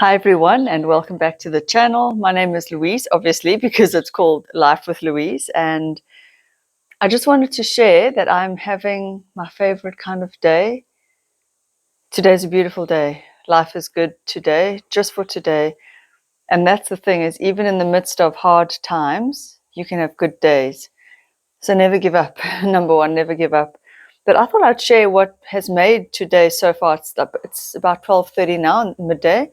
Hi everyone, and welcome back to the channel. My name is Louise, obviously, because it's called Life with Louise. And I just wanted to share that I'm having my favorite kind of day. Today's a beautiful day. Life is good today, just for today. And that's the thing, is even in the midst of hard times, you can have good days. So never give up. Number one, never give up. But I thought I'd share what has made today so far. It's about 12:30 now, midday.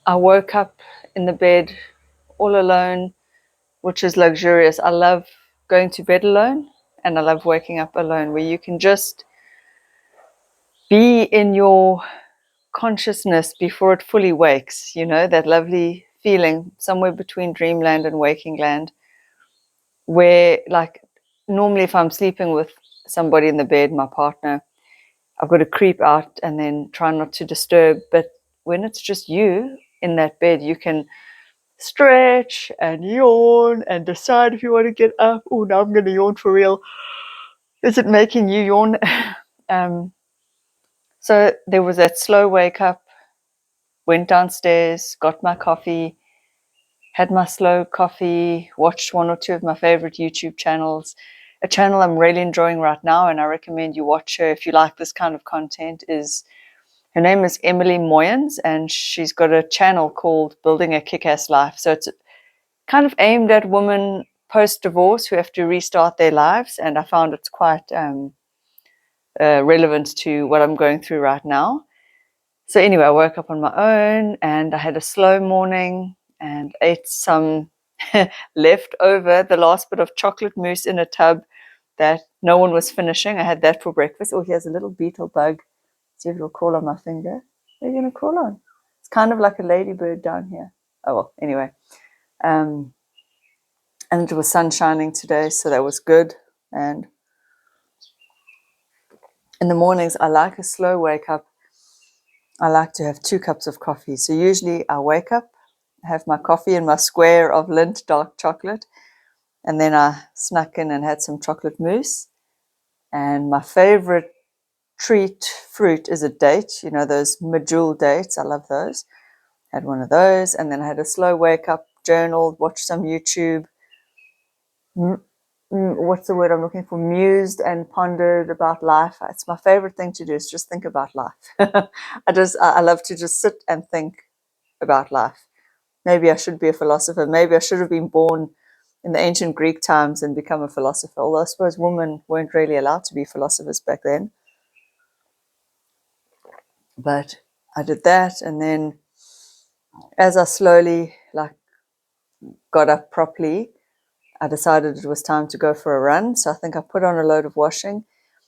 I woke up in the bed all alone, which is luxurious. I love going to bed alone, and I love waking up alone, where you can just be in your consciousness before it fully wakes, that lovely feeling somewhere between dreamland and waking land, where, like, normally if I'm sleeping with somebody in the bed, my partner, I've got to creep out and then try not to disturb. But when it's just you in that bed, you can stretch and yawn and decide if you want to get up. Oh, now I'm going to yawn for real. Is it making you yawn? um, so there was that slow wake up, went downstairs, got my coffee, had my slow coffee, watched one or two of my favorite YouTube channels. A channel I'm really enjoying right now, and I recommend you watch her if you like this kind of content, is her name is Emily Moyens, and she's got a channel called Building a Kick-Ass Life. So it's kind of aimed at women post-divorce who have to restart their lives, and I found it's quite relevant to what I'm going through right now. So anyway, I woke up on my own, and I had a slow morning and ate some leftover, the last bit of chocolate mousse in a tub that no one was finishing. I had that for breakfast. Oh, here's a little beetle bug. See if it'll crawl on my finger. What are you going to crawl on? It's kind of like a ladybird down here. Oh, well, anyway. And it was sun shining today, so that was good. And in the mornings, I like a slow wake up. I like to have 2 cups of coffee. So usually I wake up, have my coffee and my square of Lindt dark chocolate, and then I snuck in and had some chocolate mousse. And my favorite treat fruit is a date, those medjool dates. I love those. Had one of those, and then I had a slow wake up, journaled, watched some YouTube. What's the word I'm looking for? Mused and pondered about life. It's my favorite thing to do, is just think about life. I love to just sit and think about life. Maybe I should be a philosopher. Maybe I should have been born in the ancient Greek times and become a philosopher. Although I suppose women weren't really allowed to be philosophers back then. But I did that, and then as I slowly got up properly, I decided it was time to go for a run. So I think I put on a load of washing.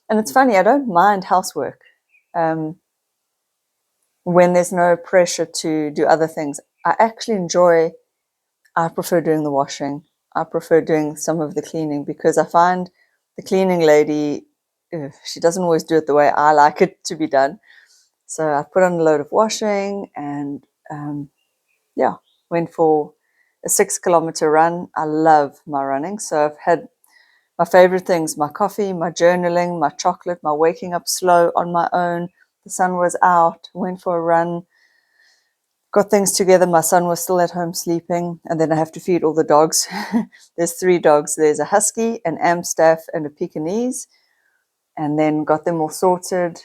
And it's funny, I don't mind housework when there's no pressure to do other things. I prefer doing the washing. I prefer doing some of the cleaning, because I find the cleaning lady, she doesn't always do it the way I like it to be done. So I put on a load of washing and went for a 6-kilometer run. I love my running. So I've had my favorite things: my coffee, my journaling, my chocolate, my waking up slow on my own. The sun was out, went for a run, got things together. My son was still at home sleeping, and then I have to feed all the dogs. There's 3 dogs. There's a husky, an Amstaff, and a Pekingese, and then got them all sorted.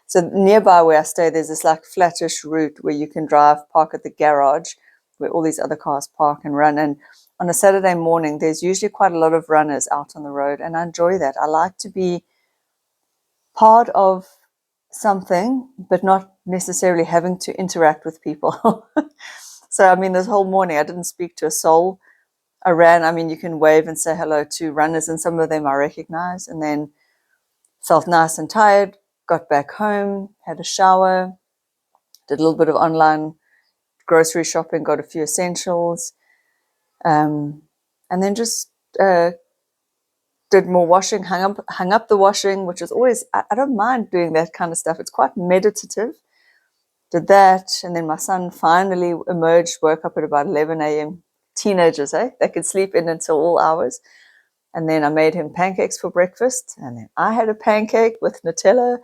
So nearby where I stay, there's this like flattish route where you can park at the garage, where all these other cars park and run. And on a Saturday morning, there's usually quite a lot of runners out on the road, and I enjoy that. I like to be part of something, but not necessarily having to interact with people. So, I mean, this whole morning, I didn't speak to a soul. I ran. I mean, you can wave and say hello to runners, and some of them I recognize, and then felt nice and tired, got back home, had a shower, did a little bit of online grocery shopping, got a few essentials, and then just did more washing, hung up the washing, which is always, I don't mind doing that kind of stuff. It's quite meditative. Did that, and then my son finally emerged, woke up at about 11 a.m. Teenagers, eh? They could sleep in until all hours. And then I made him pancakes for breakfast, and then I had a pancake with Nutella,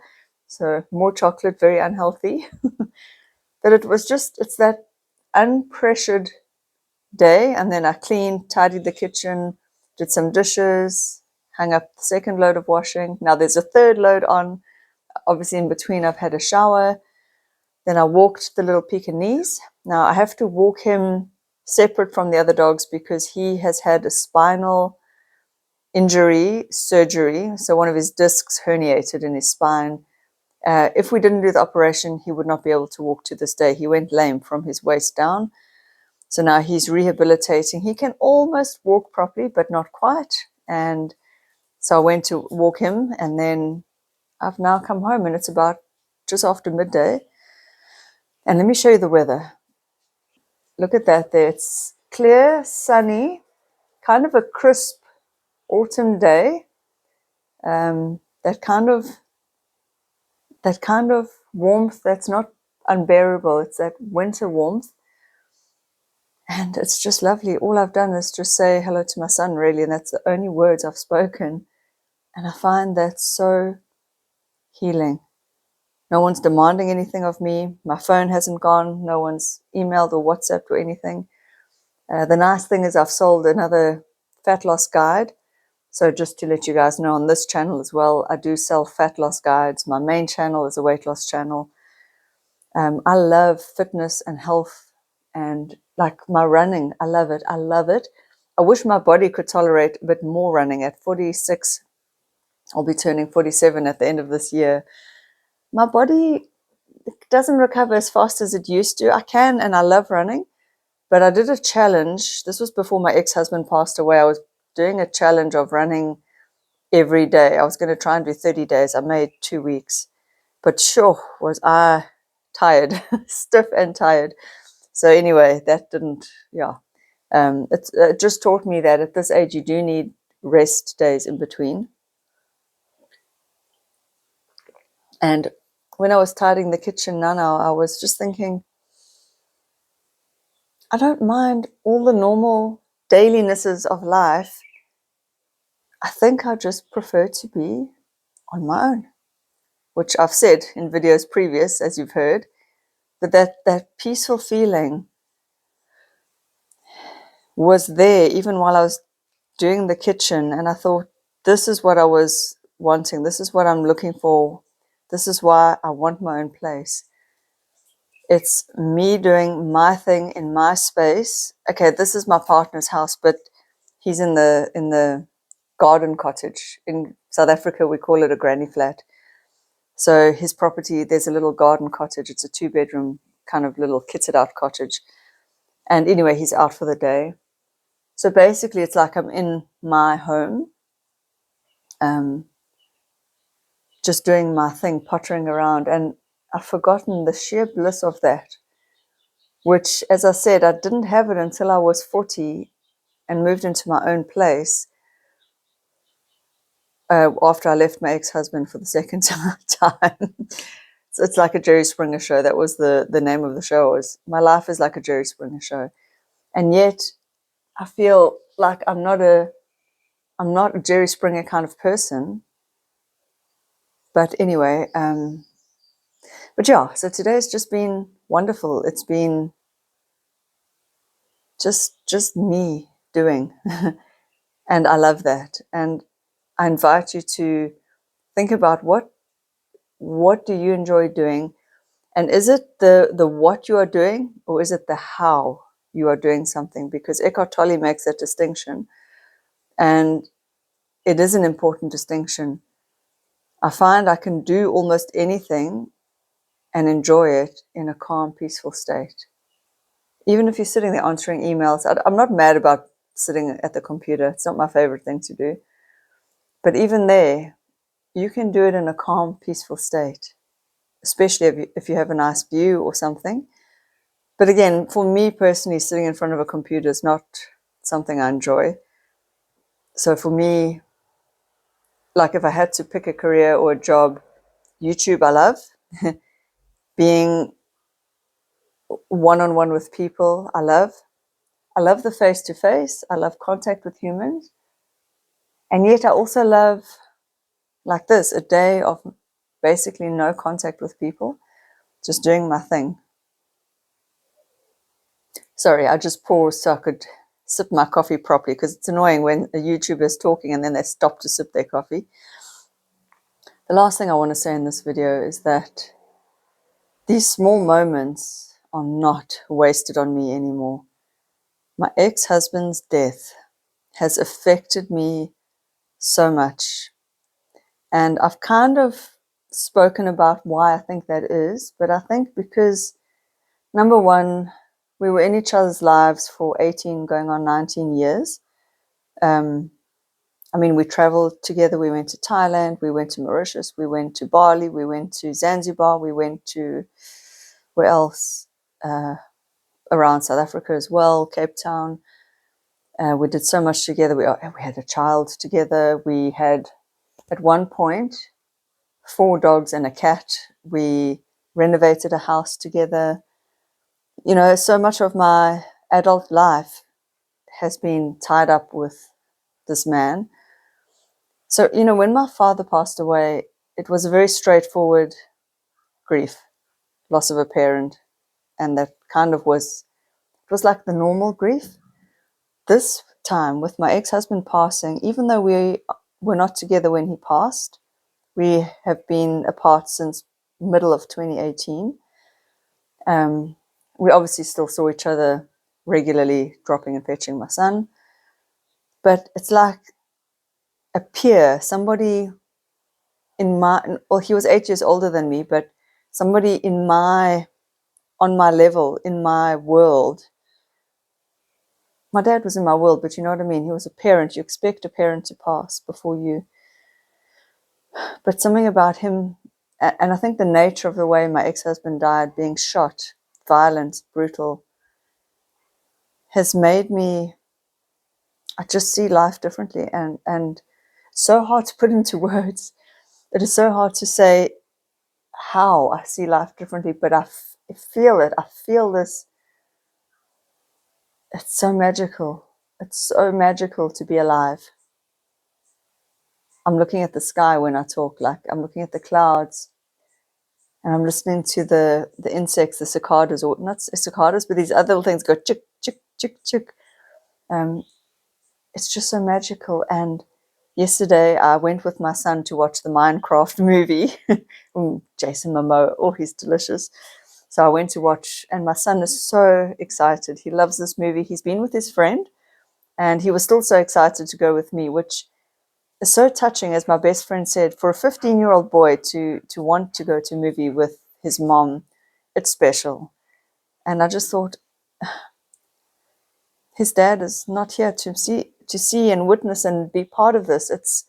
so more chocolate, very unhealthy. But it's that unpressured day. And then I cleaned, tidied the kitchen, did some dishes, hung up the second load of washing. Now there's a third load on. Obviously, in between, I've had a shower. Then I walked the little Pekingese. Now I have to walk him separate from the other dogs because he has had a spinal injury surgery. So one of his discs herniated in his spine. If we didn't do the operation, he would not be able to walk to this day. He went lame from his waist down. So now he's rehabilitating. He can almost walk properly, but not quite. And so I went to walk him, and then I've now come home, and it's about just after midday. And let me show you the weather. Look at that there. It's clear, sunny, kind of a crisp autumn day. That kind of warmth that's not unbearable. It's that winter warmth. And it's just lovely. All I've done is just say hello to my son, really, and that's the only words I've spoken. And I find that so healing. No one's demanding anything of me. My phone hasn't gone. No one's emailed or WhatsApped or anything. The nice thing is I've sold another fat loss guide. So just to let you guys know, on this channel as well, I do sell fat loss guides. My main channel is a weight loss channel. I love fitness and health, and like my running, I love it. I love it. I wish my body could tolerate a bit more running. At 46, I'll be turning 47 at the end of this year. My body doesn't recover as fast as it used to. I can, and I love running, but I did a challenge. This was before my ex-husband passed away. I was doing a challenge of running every day. I was going to try and do 30 days. I made 2 weeks, but sure was I tired, stiff and tired. So anyway, that didn't, it just taught me that at this age, you do need rest days in between. And when I was tidying the kitchen now, I was just thinking, I don't mind all the normal dailynesses of life. I think I just prefer to be on my own, which I've said in videos previous, as you've heard, but that peaceful feeling was there even while I was doing the kitchen. And I thought, this is what I was wanting. This is what I'm looking for. This is why I want my own place. It's me doing my thing in my space. Okay, this is my partner's house, but he's in the garden cottage. In South Africa, we call it a granny flat. So his property, there's a little garden cottage. It's a 2-bedroom kind of little kitted out cottage. And anyway, he's out for the day. So basically, it's like I'm in my home, just doing my thing, pottering around. And I've forgotten the sheer bliss of that, which, as I said, I didn't have it until I was 40 and moved into my own place after I left my ex-husband for the second time. So it's like a Jerry Springer show. That was the name of the show. Was My Life is Like a Jerry Springer Show. And yet I feel like I'm not a Jerry Springer kind of person. But anyway, but yeah, so today's just been wonderful. It's been just me doing. And I love that. And I invite you to think about what do you enjoy doing? And is it the what you are doing, or is it the how you are doing something? Because Eckhart Tolle makes that distinction. And it is an important distinction. I find I can do almost anything and enjoy it in a calm, peaceful state. Even if you're sitting there answering emails, I'm not mad about sitting at the computer. It's not my favorite thing to do. But even there, you can do it in a calm, peaceful state, especially if you have a nice view or something. But again, for me personally, sitting in front of a computer is not something I enjoy. So for me, like if I had to pick a career or a job, YouTube I love. Being one-on-one with people, I love. I love the face-to-face. I love contact with humans. And yet I also love, like this, a day of basically no contact with people, just doing my thing. Sorry, I just paused so I could sip my coffee properly, because it's annoying when a YouTuber is talking and then they stop to sip their coffee. The last thing I want to say in this video is that these small moments are not wasted on me anymore. My ex-husband's death has affected me so much. And I've kind of spoken about why I think that is, but I think because, number one, we were in each other's lives for 18 going on 19 years. I mean, we traveled together. We went to Thailand, we went to Mauritius, we went to Bali, we went to Zanzibar, we went to, where else? Around South Africa as well, Cape Town. We did so much together. We had a child together. We had, at one point, 4 dogs and a cat. We renovated a house together. You know, so much of my adult life has been tied up with this man. So, you know, when my father passed away, it was a very straightforward grief, loss of a parent, and that kind of was, it was like the normal grief. This time, with my ex-husband passing, even though we were not together when he passed, we have been apart since middle of 2018. We obviously still saw each other regularly, dropping and fetching my son. But it's like a peer, somebody in my, well, he was 8 years older than me, but somebody in my, on my level, in my world. My dad was in my world, but you know what I mean? He was a parent. You expect a parent to pass before you. But something about him, and I think the nature of the way my ex-husband died, being shot, violent, brutal, has made me, I just see life differently, and so hard to put into words. It is so hard to say how I see life differently, but I feel it. I feel this. It's so magical. It's so magical to be alive. I'm looking at the sky when I talk, like I'm looking at the clouds, and I'm listening to the insects, the cicadas, or not cicadas, but these other little things go chick, chick, chick, chick. It's just so magical. And yesterday I went with my son to watch the Minecraft movie. Jason Momoa, oh, he's delicious. So I went to watch, and my son is so excited. He loves this movie. He's been with his friend, and he was still so excited to go with me, which is so touching. As my best friend said, for a 15-year-old boy to want to go to a movie with his mom, it's special. And I just thought, his dad is not here to see and witness and be part of this.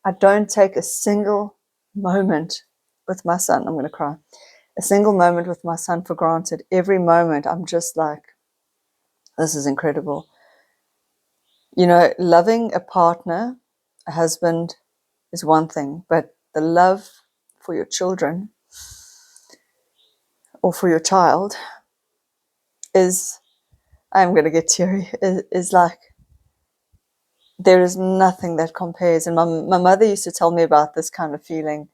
I don't take a single moment with my son. I'm going to cry. A single moment with my son for granted. Every moment I'm just like, this is incredible. You know, loving a partner, a husband, is one thing, but the love for your children or for your child is, I'm going to get teary, is like, there is nothing that compares. And my mother used to tell me about this kind of feeling.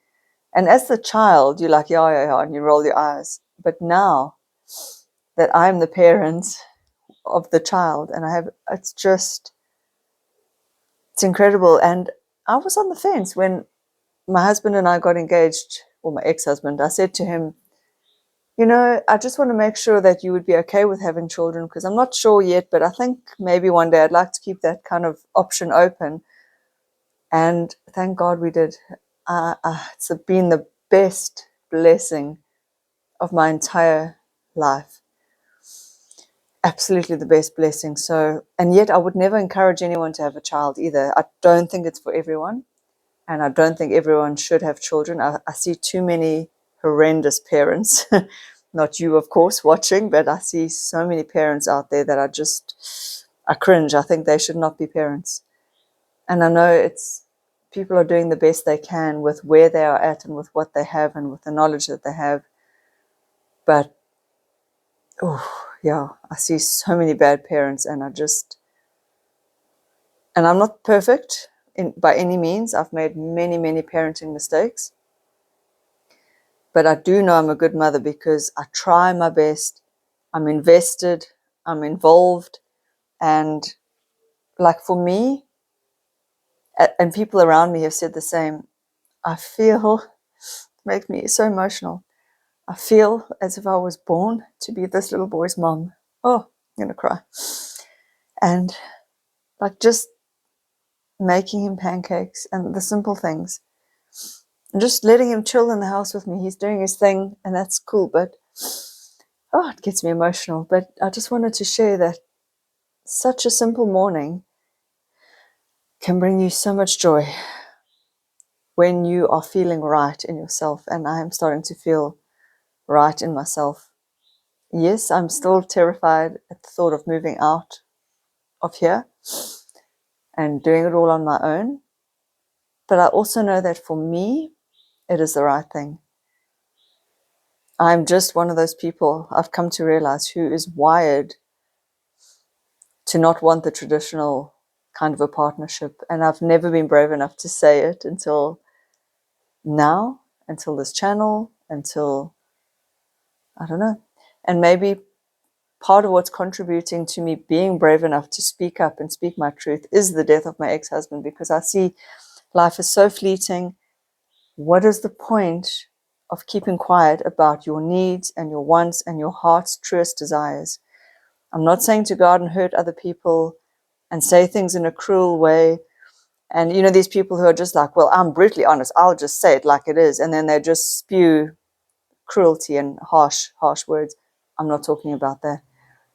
And as the child, you're like, yeah, yeah, yeah, and you roll your eyes. But now that I'm the parent of the child, and it's incredible. And I was on the fence when my husband and I got engaged, or my ex-husband. I said to him, you know, I just want to make sure that you would be okay with having children, because I'm not sure yet, but I think maybe one day I'd like to keep that kind of option open. And thank God we did. It's been the best blessing of my entire life. Absolutely the best blessing. So, and yet I would never encourage anyone to have a child either. I don't think it's for everyone, and I don't think everyone should have children. I see too many horrendous parents, not you, of course, watching, but I see so many parents out there that I cringe. I think they should not be parents. And I know people are doing the best they can with where they are at and with what they have and with the knowledge that they have. But, oh, yeah, I see so many bad parents, and I'm not perfect by any means. I've made many, many parenting mistakes. But I do know I'm a good mother because I try my best. I'm invested. I'm involved. And like for me, and people around me have said the same, I feel, it makes me so emotional. I feel as if I was born to be this little boy's mom. Oh, I'm going to cry. And like just making him pancakes and the simple things. And just letting him chill in the house with me. He's doing his thing and that's cool. But, oh, it gets me emotional. But I just wanted to share that such a simple morning can bring you so much joy when you are feeling right in yourself. And I am starting to feel right in myself. Yes, I'm still terrified at the thought of moving out of here and doing it all on my own. But I also know that for me, it is the right thing. I'm just one of those people, I've come to realize, who is wired to not want the traditional kind of a partnership. And I've never been brave enough to say it until now, until this channel, until, I don't know. And maybe part of what's contributing to me being brave enough to speak up and speak my truth is the death of my ex-husband, because I see life is so fleeting. What is the point of keeping quiet about your needs and your wants and your heart's truest desires? I'm not saying to go out and hurt other people and say things in a cruel way. And, you know, these people who are just like, well, I'm brutally honest, I'll just say it like it is. And then they just spew cruelty and harsh words. I'm not talking about that.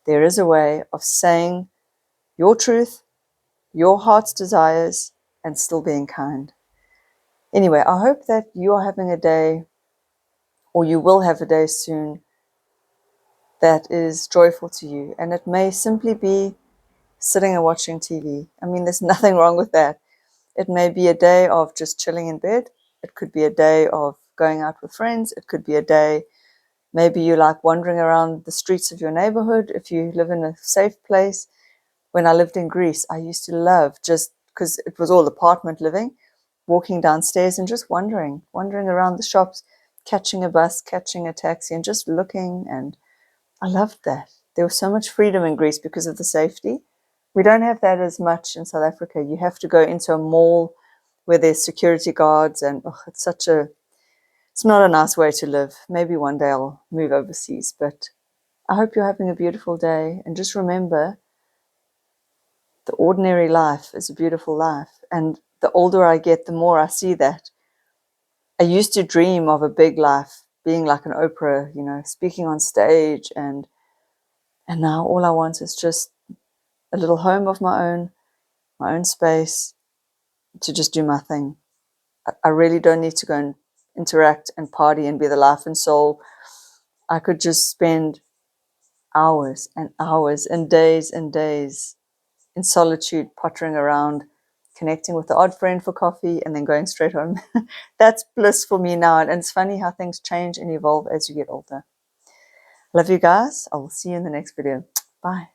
There is a way of saying your truth, your heart's desires, and still being kind. Anyway, I hope that you are having a day, or you will have a day soon, that is joyful to you. And it may simply be sitting and watching TV. I mean, there's nothing wrong with that. It may be a day of just chilling in bed. It could be a day of going out with friends. It could be a day, maybe you like wandering around the streets of your neighborhood if you live in a safe place. When I lived in Greece, I used to love, just because it was all apartment living, walking downstairs and just wandering around the shops, catching a bus, catching a taxi, and just looking. And I loved that. There was so much freedom in Greece because of the safety. We don't have that as much in South Africa. You have to go into a mall where there's security guards, and it's not a nice way to live. Maybe one day I'll move overseas, but I hope you're having a beautiful day. And just remember, the ordinary life is a beautiful life. And the older I get, the more I see that. I used to dream of a big life, being like an Oprah, you know, speaking on stage. And now all I want is just a little home of my own space to just do my thing. I really don't need to go and interact and party and be the life and soul. I could just spend hours and hours and days in solitude, pottering around, connecting with the odd friend for coffee, and then going straight home. That's bliss for me now. And it's funny how things change and evolve as you get older. Love you guys. I will see you in the next video. Bye.